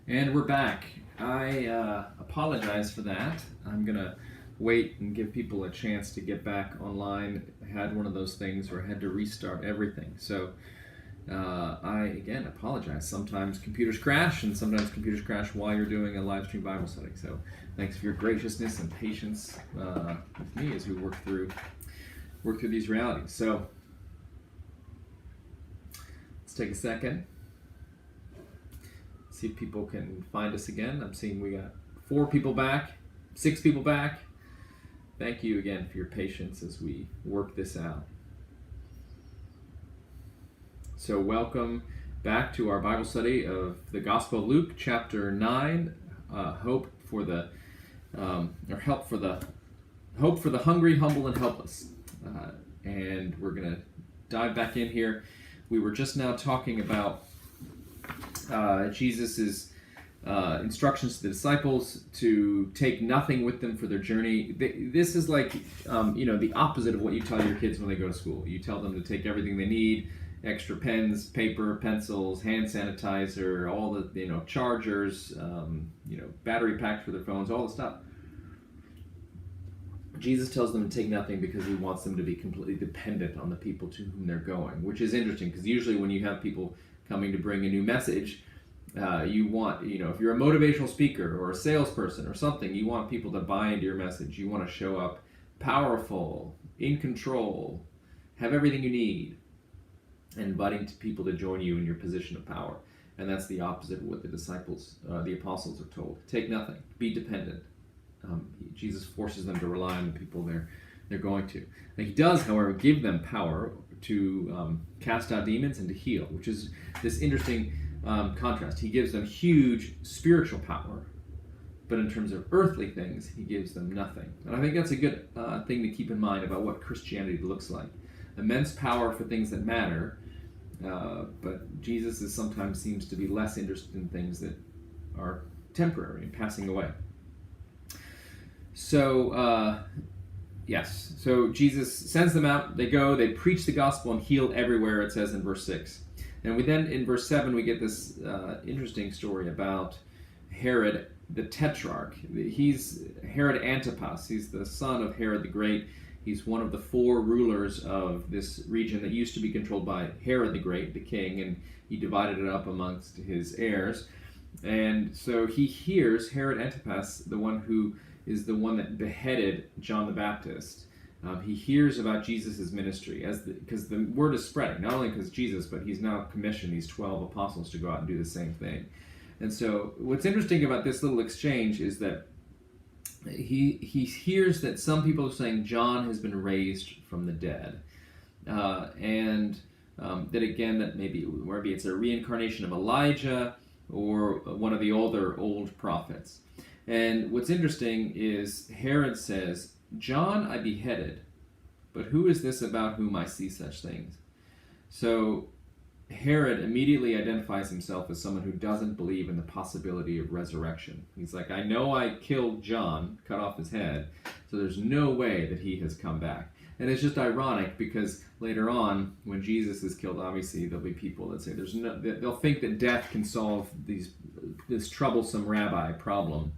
And we're back. I apologize for that. I'm going to wait and give people a chance to get back online. I had one of those things where I had to restart everything. So I, again, apologize. Sometimes computers crash, and sometimes computers crash while you're doing a live stream Bible study. So thanks for your graciousness and patience with me as we work through these realities. So let's take a second. See if people can find us again. I'm seeing we got 4 people back, 6 people back. Thank you again for your patience as we work this out. So welcome back to our Bible study of the Gospel of Luke, chapter 9. Hope for the hungry, humble, and helpless. And we're gonna dive back in here. We were just now talking about Jesus' instructions to the disciples to take nothing with them for their journey. This is like, the opposite of what you tell your kids when they go to school. You tell them to take everything they need, extra pens, paper, pencils, hand sanitizer, all the, chargers, battery packs for their phones, all the stuff. Jesus tells them to take nothing because he wants them to be completely dependent on the people to whom they're going, which is interesting because usually when you have people coming to bring a new message, you want, if you're a motivational speaker or a salesperson or something, you want people to buy into your message. You want to show up powerful, in control, have everything you need, and inviting people to join you in your position of power. And that's the opposite of what the disciples, the apostles are told. Take nothing, be dependent. Jesus forces them to rely on the people they're going to. Now, he does, however, give them power to cast out demons and to heal, which is this interesting contrast. He gives them huge spiritual power, but in terms of earthly things, he gives them nothing. And I think that's a good thing to keep in mind about what Christianity looks like. Immense power for things that matter, but Jesus sometimes seems to be less interested in things that are temporary and passing away. So, yes. So Jesus sends them out. They go, they preach the gospel and heal everywhere, it says in verse 6. And then in verse 7, we get this interesting story about Herod the Tetrarch. He's Herod Antipas. He's the son of Herod the Great. He's one of the 4 rulers of this region that used to be controlled by Herod the Great, the king, and he divided it up amongst his heirs. And so he hears Herod Antipas, the one who is the one that beheaded John the Baptist. He hears about Jesus' ministry because the word is spreading, not only because Jesus, but he's now commissioned these 12 apostles to go out and do the same thing. And so what's interesting about this little exchange is that he hears that some people are saying John has been raised from the dead. And that again, that maybe it's a reincarnation of Elijah or one of the old prophets. And what's interesting is Herod says, John I beheaded, but who is this about whom I see such things? So Herod immediately identifies himself as someone who doesn't believe in the possibility of resurrection. He's like, I know I killed John, cut off his head, so there's no way that he has come back. And it's just ironic because later on, when Jesus is killed, obviously there'll be people that say they'll think that death can solve this troublesome rabbi problem.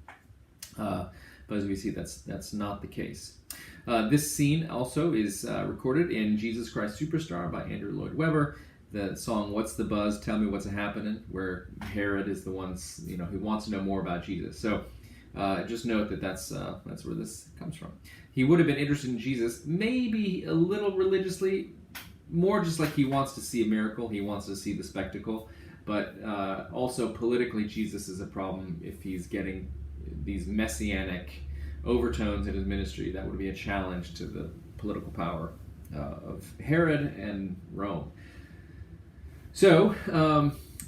But as we see, that's not the case. This scene also is recorded in Jesus Christ Superstar by Andrew Lloyd Webber. The song "What's the Buzz? Tell Me What's Happening," where Herod is the one who wants to know more about Jesus. So just note that's where this comes from. He would have been interested in Jesus, maybe a little religiously, more just like he wants to see a miracle. He wants to see the spectacle, but also politically, Jesus is a problem if he's getting these messianic overtones in his ministry. That would be a challenge to the political power of Herod and Rome. So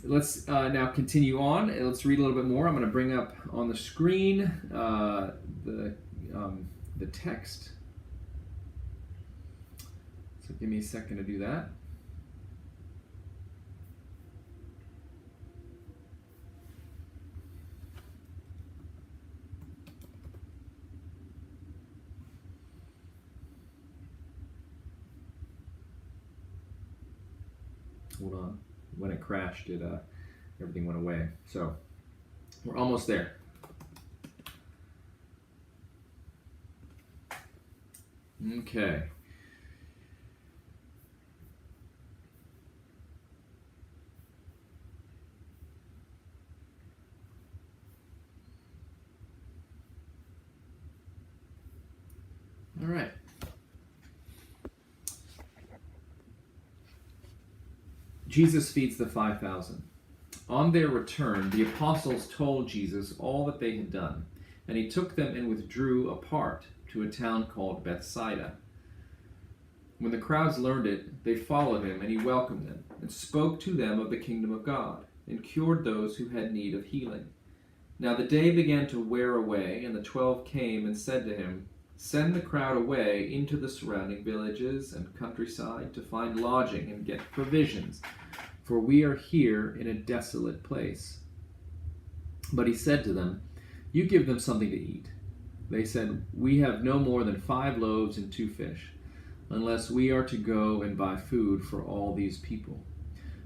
let's now continue on. Let's read a little bit more. I'm going to bring up on the screen the text. So give me a second to do that. Hold on. When it crashed, everything went away. So We're almost there. Okay. All right. Jesus feeds the 5,000. On their return, the apostles told Jesus all that they had done, and he took them and withdrew apart to a town called Bethsaida. When the crowds learned it, they followed him, and he welcomed them, and spoke to them of the kingdom of God, and cured those who had need of healing. Now the day began to wear away, and the 12 came and said to him, "Send the crowd away into the surrounding villages and countryside to find lodging and get provisions, for we are here in a desolate place." But he said to them, "You give them something to eat." They said, "We have no more than 5 loaves and 2 fish, unless we are to go and buy food for all these people."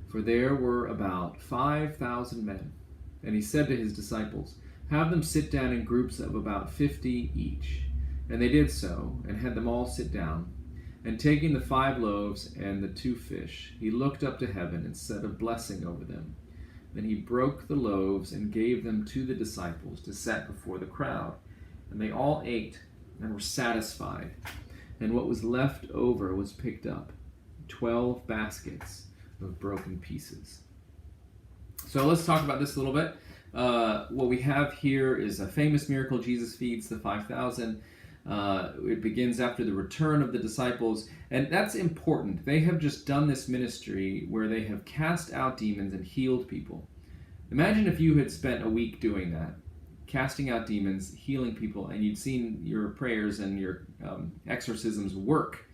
For there were about 5,000 men. And he said to his disciples, "Have them sit down in groups of about 50 each." And they did so, and had them all sit down. And taking the 5 loaves and the 2 fish, he looked up to heaven and said a blessing over them. Then he broke the loaves and gave them to the disciples to set before the crowd. And they all ate and were satisfied. And what was left over was picked up, 12 baskets of broken pieces. So let's talk about this a little bit. What we have here is a famous miracle. Jesus feeds the 5,000. It begins after the return of the disciples, and that's important. They have just done this ministry where they have cast out demons and healed people. Imagine if you had spent a week doing that, casting out demons, healing people, and you'd seen your prayers and your exorcisms work.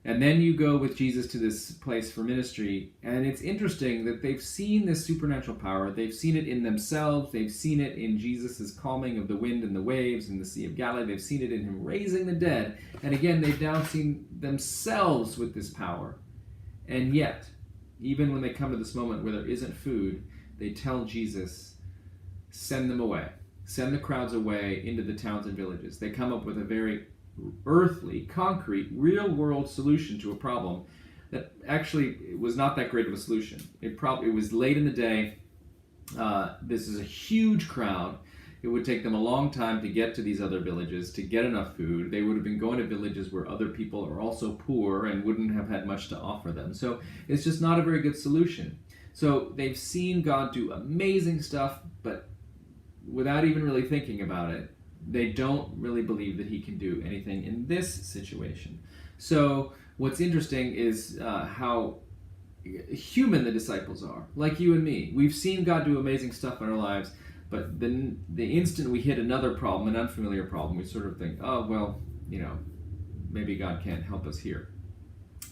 And then you go with Jesus to this place for ministry, and it's interesting that they've seen this supernatural power. They've seen it in themselves. They've seen it in Jesus' calming of the wind and the waves in the Sea of Galilee. They've seen it in him raising the dead. And again, they've now seen themselves with this power. And yet, even when they come to this moment where there isn't food, they tell Jesus, send them away. Send the crowds away into the towns and villages. They come up with a very earthly, concrete, real-world solution to a problem that actually was not that great of a solution. It was late in the day. This is a huge crowd. It would take them a long time to get to these other villages, to get enough food. They would have been going to villages where other people are also poor and wouldn't have had much to offer them. So it's just not a very good solution. So they've seen God do amazing stuff, but without even really thinking about it, they don't really believe that he can do anything in this situation. So what's interesting is how human the disciples are, like you and me. We've seen God do amazing stuff in our lives, but then the instant we hit another problem, an unfamiliar problem, we sort of think, oh, well, maybe God can't help us here.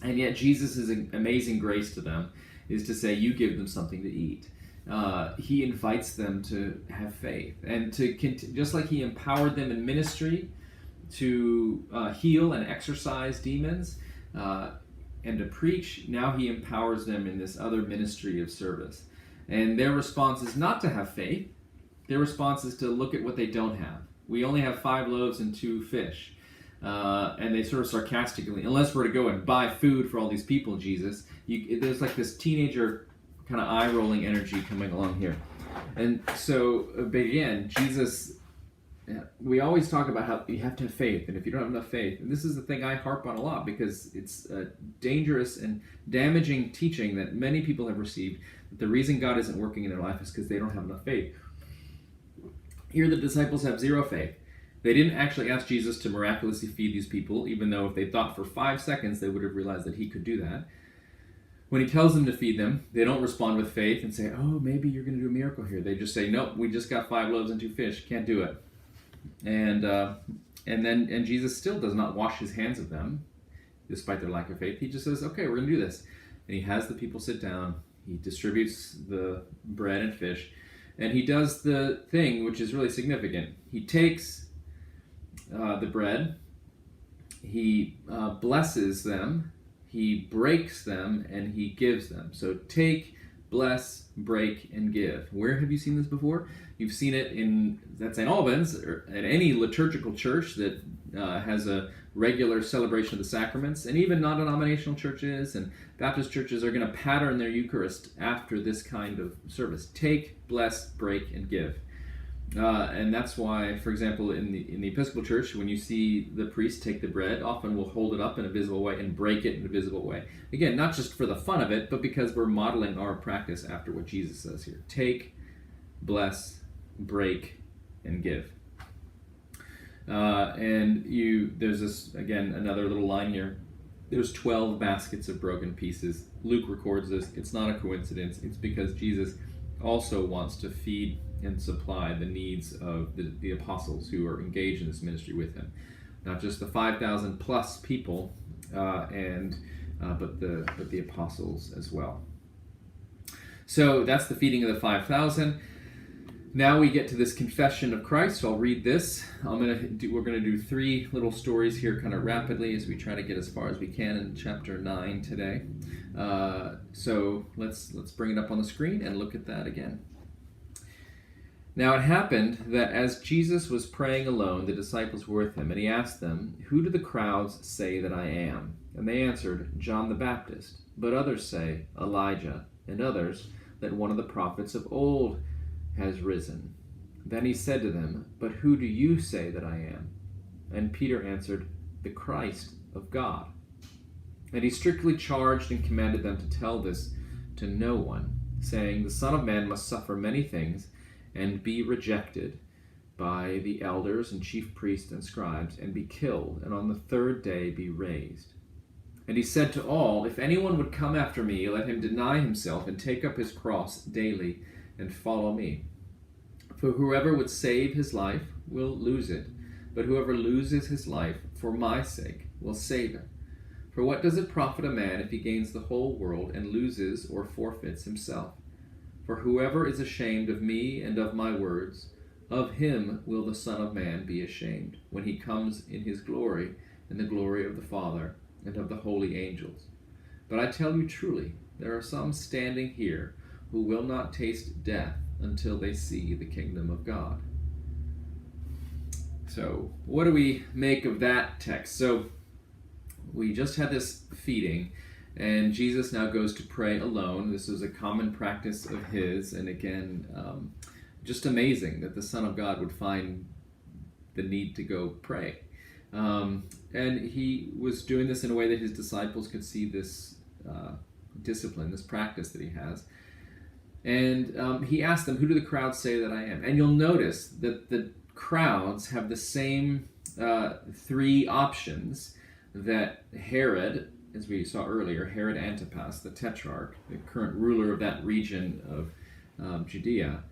And yet Jesus' amazing grace to them is to say, you give them something to eat. He invites them to have faith, and to just like he empowered them in ministry to heal and exorcise demons and to preach, now he empowers them in this other ministry of service. And their response is not to have faith. Their response is to look at what they don't have. We only have 5 loaves and 2 fish. And they sort of sarcastically, unless we're to go and buy food for all these people, Jesus, there's like this teenager kind of eye-rolling energy coming along here. And so, but again, Jesus, we always talk about how you have to have faith, and if you don't have enough faith, and this is the thing I harp on a lot because it's a dangerous and damaging teaching that many people have received, that the reason God isn't working in their life is because they don't have enough faith. Here the disciples have 0 faith. They didn't actually ask Jesus to miraculously feed these people, even though if they thought for 5 seconds, they would have realized that he could do that. When he tells them to feed them, they don't respond with faith and say, oh, maybe you're going to do a miracle here. They just say, nope, we just got 5 loaves and 2 fish. Can't do it. And Jesus still does not wash his hands of them, despite their lack of faith. He just says, okay, we're going to do this. And he has the people sit down. He distributes the bread and fish. And he does the thing which is really significant. He takes the bread. He blesses them. He breaks them and he gives them. So take, bless, break, and give. Where have you seen this before? You've seen it at St. Albans, or at any liturgical church that has a regular celebration of the sacraments, and even non-denominational churches and Baptist churches are going to pattern their Eucharist after this kind of service. Take, bless, break, and give. And that's why, for example, in the Episcopal Church, when you see the priest take the bread, often we'll hold it up in a visible way and break it in a visible way. Again, not just for the fun of it, but because we're modeling our practice after what Jesus says here. Take, bless, break, and give. There's this, again, another little line here. There's 12 baskets of broken pieces. Luke records this. It's not a coincidence. It's because Jesus also wants to feed and supply the needs of the apostles who are engaged in this ministry with him. Not just the 5,000 plus people, but the apostles as well. So that's the feeding of the 5,000. Now we get to this confession of Christ. So I'll read this. We're going to do 3 little stories here kind of rapidly as we try to get as far as we can in chapter 9 today. So let's bring it up on the screen and look at that again. Now it happened that as Jesus was praying alone, the disciples were with him, and he asked them, "Who do the crowds say that I am?" And they answered, "John the Baptist, but others say Elijah, and others that one of the prophets of old has risen." Then he said to them, "But who do you say that I am?" And Peter answered, "The Christ of God." And he strictly charged and commanded them to tell this to no one, saying, "The Son of Man must suffer many things, and be rejected by the elders and chief priests and scribes, and be killed, and on the 3rd day be raised." And he said to all, "If anyone would come after me, let him deny himself and take up his cross daily and follow me. For whoever would save his life will lose it, but whoever loses his life for my sake will save it. For what does it profit a man if he gains the whole world and loses or forfeits himself? For whoever is ashamed of me and of my words, of him will the Son of Man be ashamed, when he comes in his glory and the glory of the Father and of the holy angels. But I tell you truly, there are some standing here who will not taste death until they see the kingdom of God." So, what do we make of that text? So, we just had this feeding, and Jesus now goes to pray alone. This is a common practice of his, and again, just amazing that the Son of God would find the need to go pray. And he was doing this in a way that his disciples could see this discipline, this practice that he has. And he asked them, "Who do the crowds say that I am?" And you'll notice that the crowds have the same 3 options that Herod, as we saw earlier, Herod Antipas, the tetrarch, the current ruler of that region of Judea,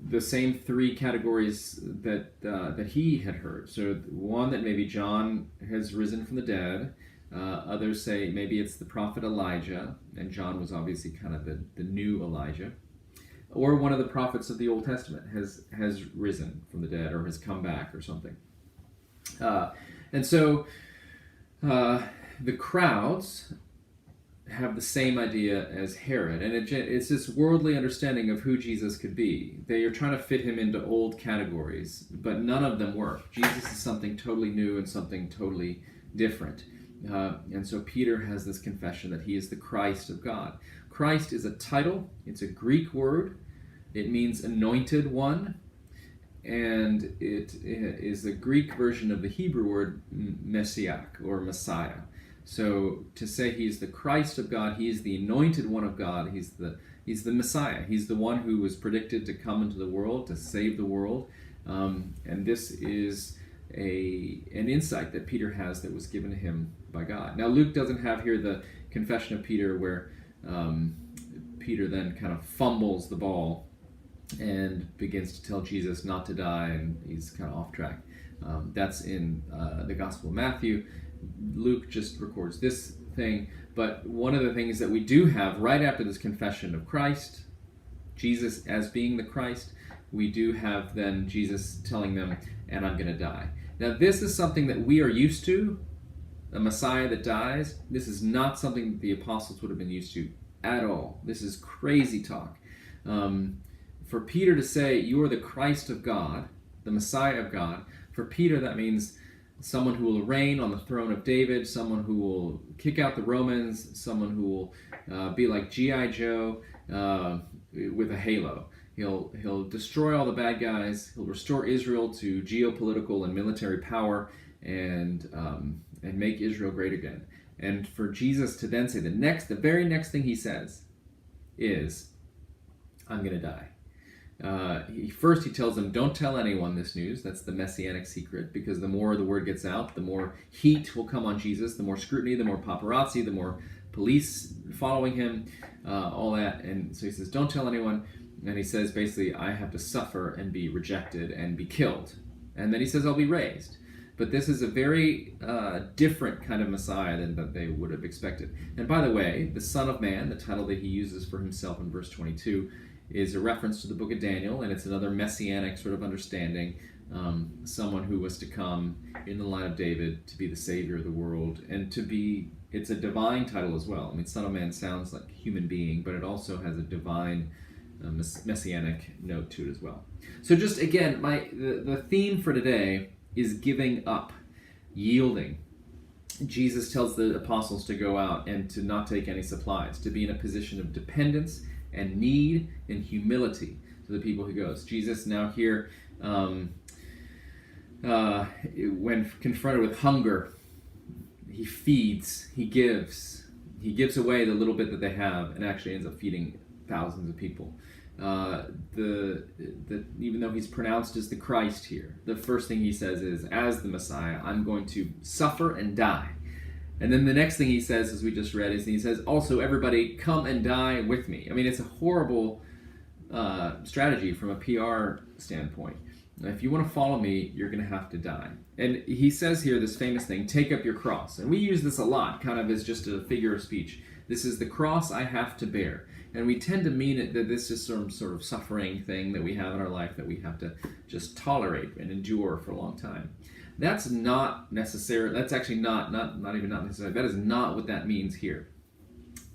the same 3 categories that he had heard. So one, that maybe John has risen from the dead. Others say maybe it's the prophet Elijah, and John was obviously kind of the new Elijah. Or one of the prophets of the Old Testament has risen from the dead or has come back or something. And so the crowds have the same idea as Herod, and it's this worldly understanding of who Jesus could be. They are trying to fit him into old categories, but none of them work. Jesus is something totally new and something totally different. And so Peter has this confession that he is the Christ of God. Christ is a title. It's a Greek word. It means anointed one. And it is the Greek version of the Hebrew word Messiah or Messiah. So to say he's the Christ of God, he is the anointed one of God, he's the Messiah. He's the one who was predicted to come into the world, to save the world. And this is an insight that Peter has that was given to him by God. Now Luke doesn't have here the confession of Peter where Peter then kind of fumbles the ball and begins to tell Jesus not to die, and he's kind of off track. That's in the Gospel of Matthew. Luke just records this thing, but one of the things that we do have right after this confession of Christ, Jesus as being the Christ, we do have then Jesus telling them, "And I'm going to die." Now this is something that we are used to, a Messiah that dies. This is not something that the apostles would have been used to at all. This is crazy talk. For Peter to say, you are the Christ of God, the Messiah of God, for Peter that means someone who will reign on the throne of David, someone who will kick out the Romans, someone who will be like G.I. Joe with a halo. He'll destroy all the bad guys. He'll restore Israel to geopolitical and military power, and make Israel great again. And for Jesus to then say the very next thing he says is, "I'm going to die." First he tells them, don't tell anyone this news. That's the messianic secret, because the more the word gets out, the more heat will come on Jesus, the more scrutiny, the more paparazzi, the more police following him, all that. And so he says, don't tell anyone. And he says, basically, I have to suffer and be rejected and be killed. And then he says, I'll be raised. But this is a very different kind of Messiah than that they would have expected. And by the way, the Son of Man, the title that he uses for himself in verse 22, is a reference to the book of Daniel, and it's another messianic sort of understanding, someone who was to come in the line of David to be the Savior of the world, and it's a divine title as well. I mean, Son of Man sounds like human being, but it also has a divine messianic note to it as well. So just again, the theme for today is giving up, yielding. Jesus tells the apostles to go out and to not take any supplies, to be in a position of dependence and need and humility to the people he goes. Jesus now here, when confronted with hunger, he feeds, he gives away the little bit that they have, and actually ends up feeding thousands of people. Even though he's pronounced as the Christ here, the first thing he says is, as the Messiah, I'm going to suffer and die. And then the next thing he says, as we just read, is he says, also, everybody come and die with me. I mean, it's a horrible strategy from a PR standpoint. If you want to follow me, you're going to have to die. And he says here this famous thing, take up your cross. And we use this a lot, kind of as just a figure of speech. This is the cross I have to bear. And we tend to mean it that this is some sort of suffering thing that we have in our life that we have to just tolerate and endure for a long time. That's not necessary. That's actually not even not necessary. That is not what that means here.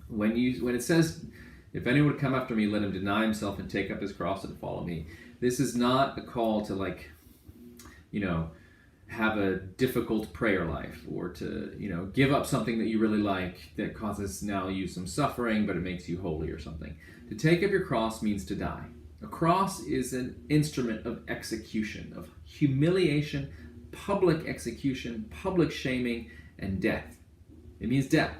When it says, if anyone would come after me, let him deny himself and take up his cross and follow me. This is not a call to have a difficult prayer life, or to, give up something that you really like that causes now you some suffering, but it makes you holy or something. To take up your cross means to die. A cross is an instrument of execution, of humiliation, public execution, public shaming, and death. It means death.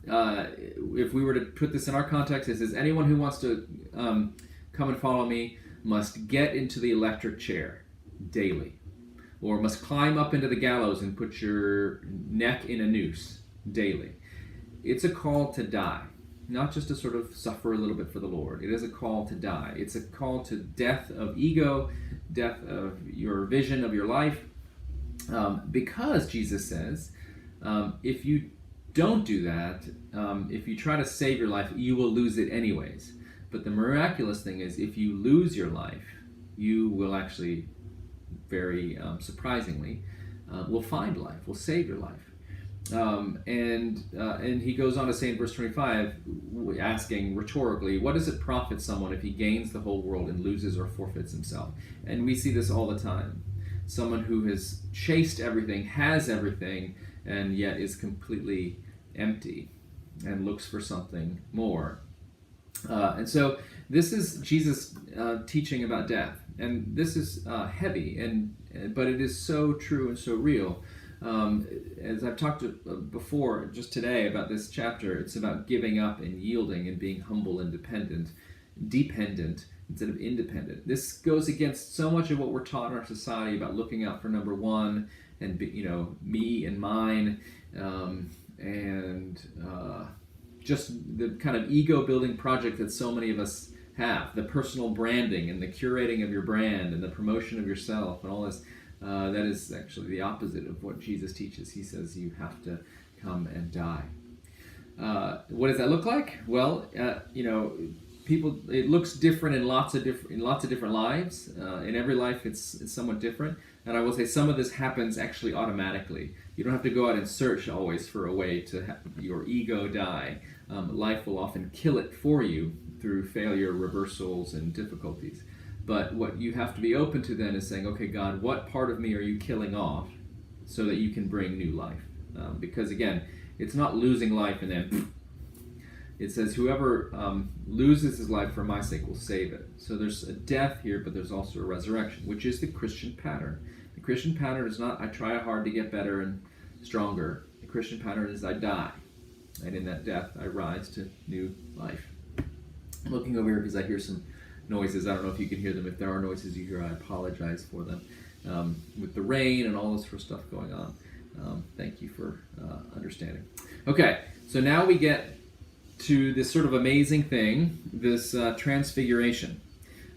If we were to put this in our context, it says anyone who wants to come and follow me must get into the electric chair daily, or must climb up into the gallows and put your neck in a noose daily. It's a call to die, not just to sort of suffer a little bit for the Lord. It is a call to die. It's a call to death of ego, death of your vision of your life, because Jesus says, if you don't do that, if you try to save your life, you will lose it anyways. But the miraculous thing is, if you lose your life, you will actually, very surprisingly, will find life, will save your life. And he goes on to say in verse 25, asking rhetorically, what does it profit someone if he gains the whole world and loses or forfeits himself? And we see this all the time. Someone who has chased everything, has everything, and yet is completely empty and looks for something more. And so this is Jesus teaching about death. And this is heavy, but it is so true and so real. As I've talked before, just today, about this chapter, it's about giving up and yielding and being humble and dependent instead of independent. This goes against so much of what we're taught in our society about looking out for number one and me and mine, and just the kind of ego building project that so many of us have, the personal branding and the curating of your brand and the promotion of yourself and all this. That is actually the opposite of what Jesus teaches. He says you have to come and die. What does that look like? Well, people, it looks different in lots of different lives. In every life, it's somewhat different. And I will say some of this happens actually automatically. You don't have to go out and search always for a way to have your ego die. Life will often kill it for you through failure, reversals, and difficulties. But what you have to be open to then is saying, okay, God, what part of me are you killing off so that you can bring new life? Because again, it's not losing life and then it says whoever loses his life for my sake will save it. So there's a death here, but there's also a resurrection, which is the Christian pattern. The Christian pattern is not I try hard to get better and stronger. The Christian pattern is I die, and in that death I rise to new life. I'm looking over here because I hear some noises. I don't know if you can hear them. If there are noises you hear, I apologize for them. With the rain and all this sort of stuff going on. Thank you for understanding. Okay, so now we get to this sort of amazing thing, this Transfiguration.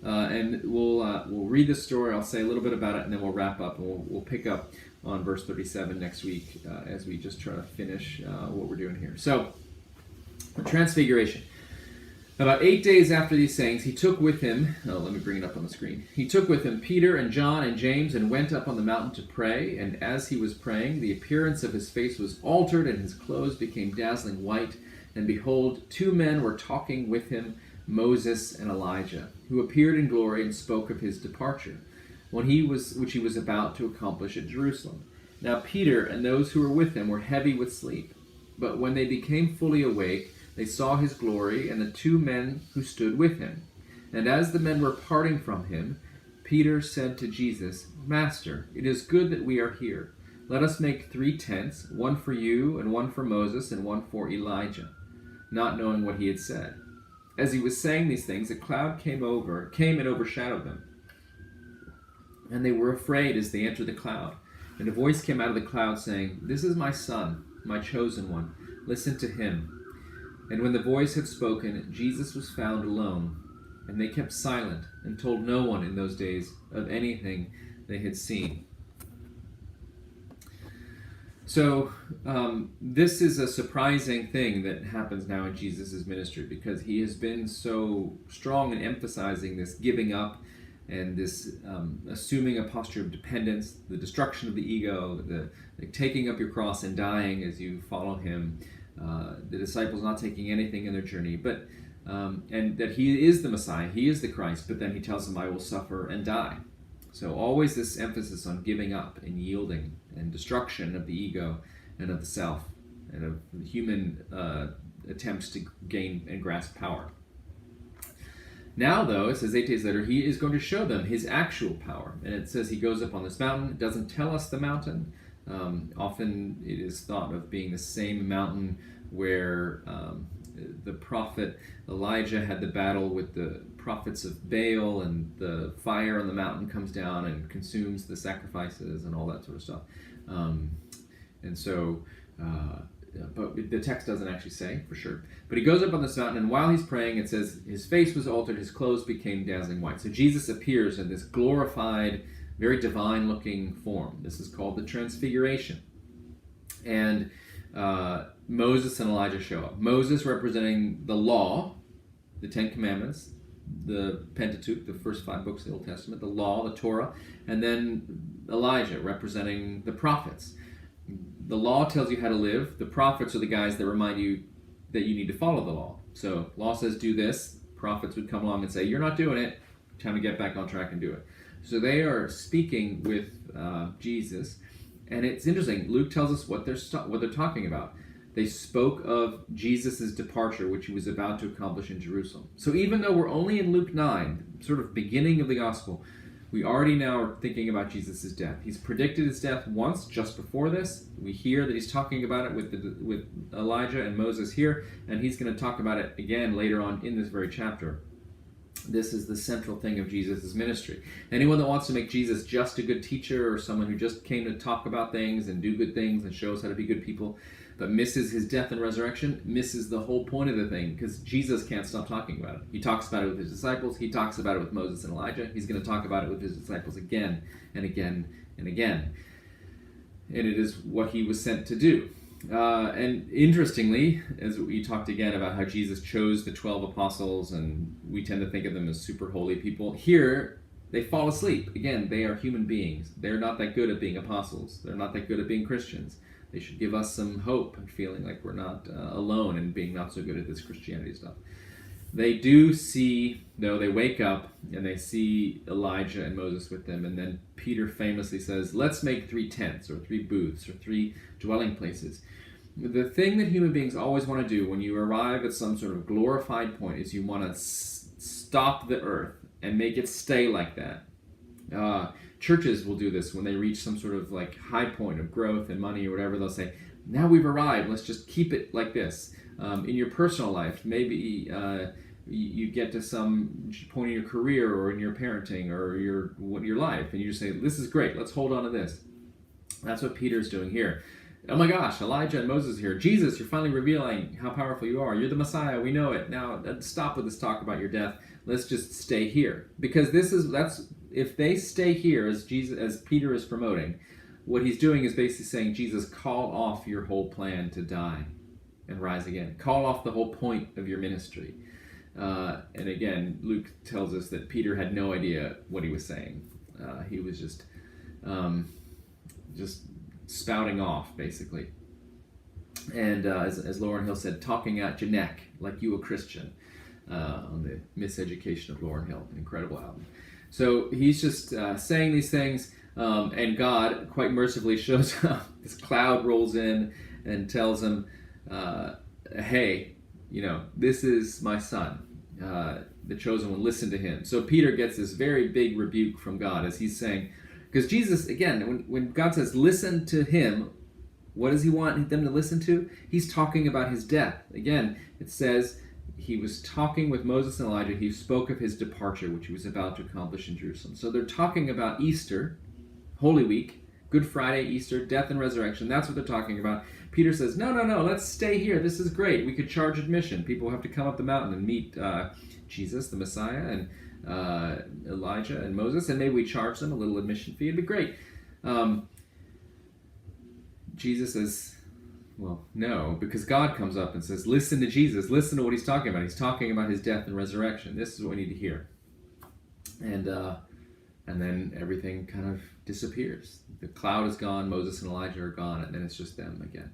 And we'll read the story. I'll say a little bit about it, and then we'll wrap up, and we'll pick up on verse 37 next week as we just try to finish what we're doing here. So, the Transfiguration. About 8 days after these sayings, he took with him, let me bring it up on the screen. He took with him Peter and John and James and went up on the mountain to pray. And as he was praying, the appearance of his face was altered and his clothes became dazzling white. And behold, 2 men were talking with him, Moses and Elijah, who appeared in glory and spoke of his departure, which he was about to accomplish at Jerusalem. Now Peter and those who were with him were heavy with sleep. But when they became fully awake, they saw his glory and the 2 men who stood with him. And as the men were parting from him, Peter said to Jesus, Master, it is good that we are here. Let us make 3 tents, one for you and one for Moses and one for Elijah, not knowing what he had said. As he was saying these things, a cloud came and overshadowed them. And they were afraid as they entered the cloud. And a voice came out of the cloud saying, This is my son, my chosen one. Listen to him. And when the voice had spoken, Jesus was found alone. And they kept silent and told no one in those days of anything they had seen. So this is a surprising thing that happens now in Jesus' ministry, because he has been so strong in emphasizing this giving up and this assuming a posture of dependence, the destruction of the ego, the taking up your cross and dying as you follow him, the disciples not taking anything in their journey, but and that he is the Messiah, he is the Christ, but then he tells them, I will suffer and die. So always this emphasis on giving up and yielding and destruction of the ego and of the self and of the human attempts to gain and grasp power. Now, though, it says 8 days later, he is going to show them his actual power. And it says he goes up on this mountain. It doesn't tell us the mountain. Often it is thought of being the same mountain where the prophet Elijah had the battle with the prophets of Baal, and the fire on the mountain comes down and consumes the sacrifices and all that sort of stuff. But the text doesn't actually say for sure. But he goes up on this mountain, and while he's praying, it says his face was altered, his clothes became dazzling white. So Jesus appears in this glorified, very divine-looking form. This is called the Transfiguration. And Moses and Elijah show up. Moses representing the law, the 10 Commandments, the Pentateuch, the first 5 books of the Old Testament, the law, the Torah, and then Elijah representing the prophets. The law tells you how to live. The prophets are the guys that remind you that you need to follow the law. So law says do this. Prophets would come along and say, you're not doing it. Time to get back on track and do it. So they are speaking with Jesus. And it's interesting. Luke tells us what they're talking about. They spoke of Jesus' departure, which he was about to accomplish in Jerusalem. So even though we're only in Luke 9, sort of beginning of the gospel, we already now are thinking about Jesus' death. He's predicted his death once, just before this. We hear that he's talking about it with Elijah and Moses here, and he's going to talk about it again later on in this very chapter. This is the central thing of Jesus' ministry. Anyone that wants to make Jesus just a good teacher or someone who just came to talk about things and do good things and show us how to be good people, but misses his death and resurrection, misses the whole point of the thing, because Jesus can't stop talking about it. He talks about it with his disciples. He talks about it with Moses and Elijah. He's going to talk about it with his disciples again and again and again. And it is what he was sent to do. And interestingly, as we talked again about how Jesus chose the 12 apostles, and we tend to think of them as super holy people, here they fall asleep. Again, they are human beings. They're not that good at being apostles. They're not that good at being Christians. They should give us some hope and feeling like we're not alone and being not so good at this Christianity stuff. They do see, though, they wake up and they see Elijah and Moses with them, and then Peter famously says, let's make 3 tents or 3 booths or 3 dwelling places. The thing that human beings always want to do when you arrive at some sort of glorified point is you want to stop the earth and make it stay like that. Churches will do this when they reach some sort of like high point of growth and money or whatever. They'll say, now we've arrived, let's just keep it like this. In your personal life, maybe you get to some point in your career or in your parenting or your life, and you just say, this is great, let's hold on to this. That's what Peter's doing here. Oh my gosh, Elijah and Moses here. Jesus, you're finally revealing how powerful you are. You're the Messiah, we know it. Now stop with this talk about your death. Let's just stay here. Because that's if they stay here, as Peter is promoting, what he's doing is basically saying, Jesus, call off your whole plan to die and rise again. Call off the whole point of your ministry. And again, Luke tells us that Peter had no idea what he was saying. He was just spouting off, basically. And as Lauryn Hill said, talking out your neck like you a Christian, on the Miseducation of Lauryn Hill, an incredible album. So he's just saying these things, and God quite mercifully shows up. This cloud rolls in and tells him, hey, this is my son, the chosen one, listen to him. So Peter gets this very big rebuke from God as he's saying, because Jesus, again, when God says listen to him, what does he want them to listen to? He's talking about his death. Again, it says he was talking with Moses and Elijah. He spoke of his departure, which he was about to accomplish in Jerusalem. So they're talking about Easter, Holy Week, Good Friday, Easter, death and resurrection. That's what they're talking about. Peter says, no, let's stay here. This is great. We could charge admission. People have to come up the mountain and meet Jesus, the Messiah, and Elijah and Moses, and maybe we charge them a little admission fee. It'd be great. Jesus says, well, no, because God comes up and says, listen to Jesus. Listen to what he's talking about. He's talking about his death and resurrection. This is what we need to hear. And then everything kind of disappears. The cloud is gone, Moses and Elijah are gone, and then it's just them again.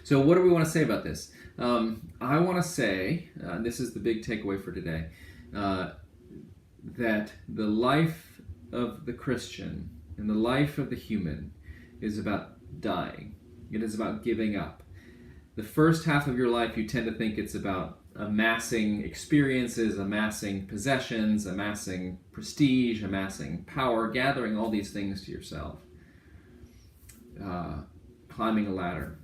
So what do we want to say about this? I want to say, this is the big takeaway for today, that the life of the Christian and the life of the human is about dying. It is about giving up. The first half of your life, you tend to think it's about amassing experiences, amassing possessions, amassing prestige, amassing power, gathering all these things to yourself, climbing a ladder.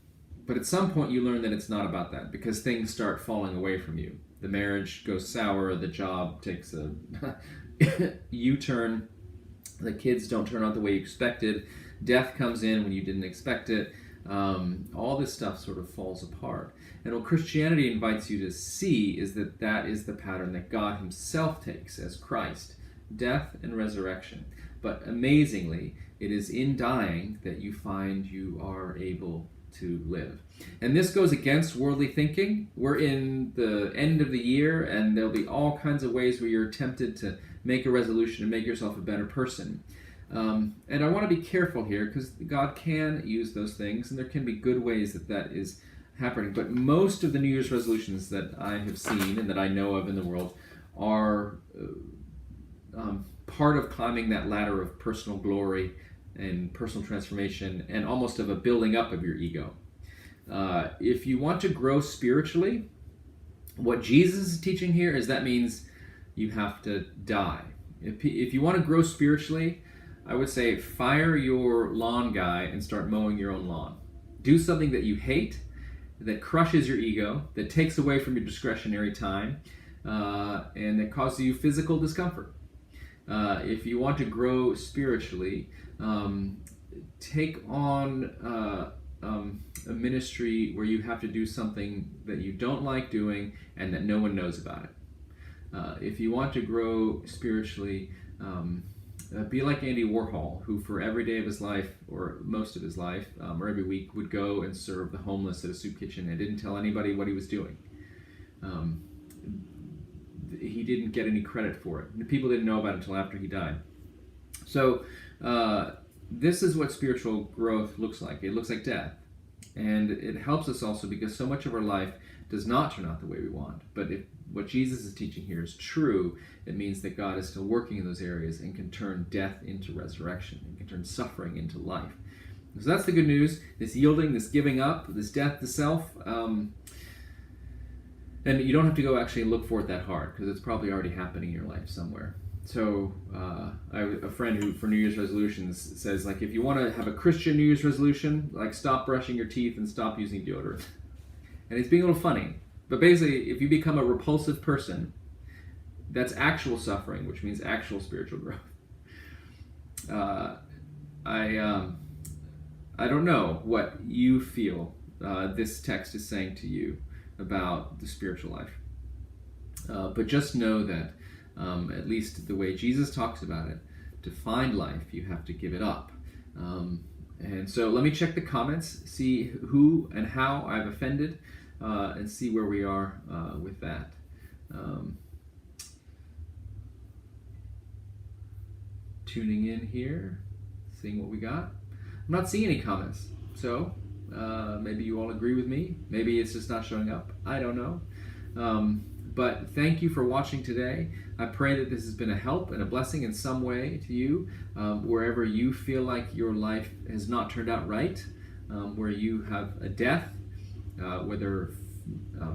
But at some point you learn that it's not about that, because things start falling away from you. The marriage goes sour, the job takes a U-turn, the kids don't turn out the way you expected, death comes in when you didn't expect it. All this stuff sort of falls apart. And what Christianity invites you to see is that is the pattern that God himself takes as Christ, death and resurrection. But amazingly, it is in dying that you find you are able to live. And this goes against worldly thinking. We're in the end of the year, and there'll be all kinds of ways where you're tempted to make a resolution and make yourself a better person. And I want to be careful here, because God can use those things, and there can be good ways that is happening. But most of the New Year's resolutions that I have seen and that I know of in the world are part of climbing that ladder of personal glory and personal transformation, and almost of a building up of your ego. If you want to grow spiritually, what Jesus is teaching here is that means you have to die. If you want to grow spiritually, I would say fire your lawn guy and start mowing your own lawn. Do something that you hate, that crushes your ego, that takes away from your discretionary time, and that causes you physical discomfort. If you want to grow spiritually, take on a ministry where you have to do something that you don't like doing and that no one knows about it. If you want to grow spiritually, Be like Andy Warhol, who for every day of his life, or most of his life, or every week, would go and serve the homeless at a soup kitchen and didn't tell anybody what he was doing. He didn't get any credit for it. People didn't know about it until after he died. So this is what spiritual growth looks like. It looks like death. And it helps us also because so much of our life does not turn out the way we want. But if what Jesus is teaching here is true, it means that God is still working in those areas and can turn death into resurrection and can turn suffering into life. So that's the good news. This yielding, this giving up, this death to self. And you don't have to go actually look for it that hard because it's probably already happening in your life somewhere. So I have a friend who, for New Year's resolutions, says, like, if you want to have a Christian New Year's resolution, like, stop brushing your teeth and stop using deodorant. And it's being a little funny. But basically, if you become a repulsive person, that's actual suffering, which means actual spiritual growth. I don't know what you feel this text is saying to you about the spiritual life. But just know that at least the way Jesus talks about it, to find life, you have to give it up. And so let me check the comments, see who and how I've offended, and see where we are with that. Tuning in here, seeing what we got. I'm not seeing any comments, so maybe you all agree with me. Maybe it's just not showing up. I don't know. But thank you for watching today. I pray that this has been a help and a blessing in some way to you, wherever you feel like your life has not turned out right, where you have a death, whether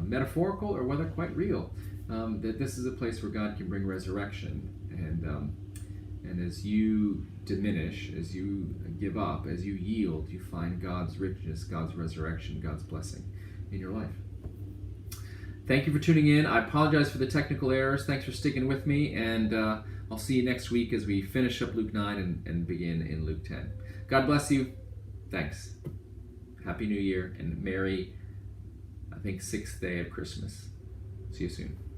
metaphorical or whether quite real, that this is a place where God can bring resurrection. And as you diminish, as you give up, as you yield, you find God's richness, God's resurrection, God's blessing in your life. Thank you for tuning in. I apologize for the technical errors. Thanks for sticking with me, and I'll see you next week as we finish up Luke 9 and begin in Luke 10. God bless you. Thanks. Happy New Year, and merry, I think, 6th day of Christmas. See you soon.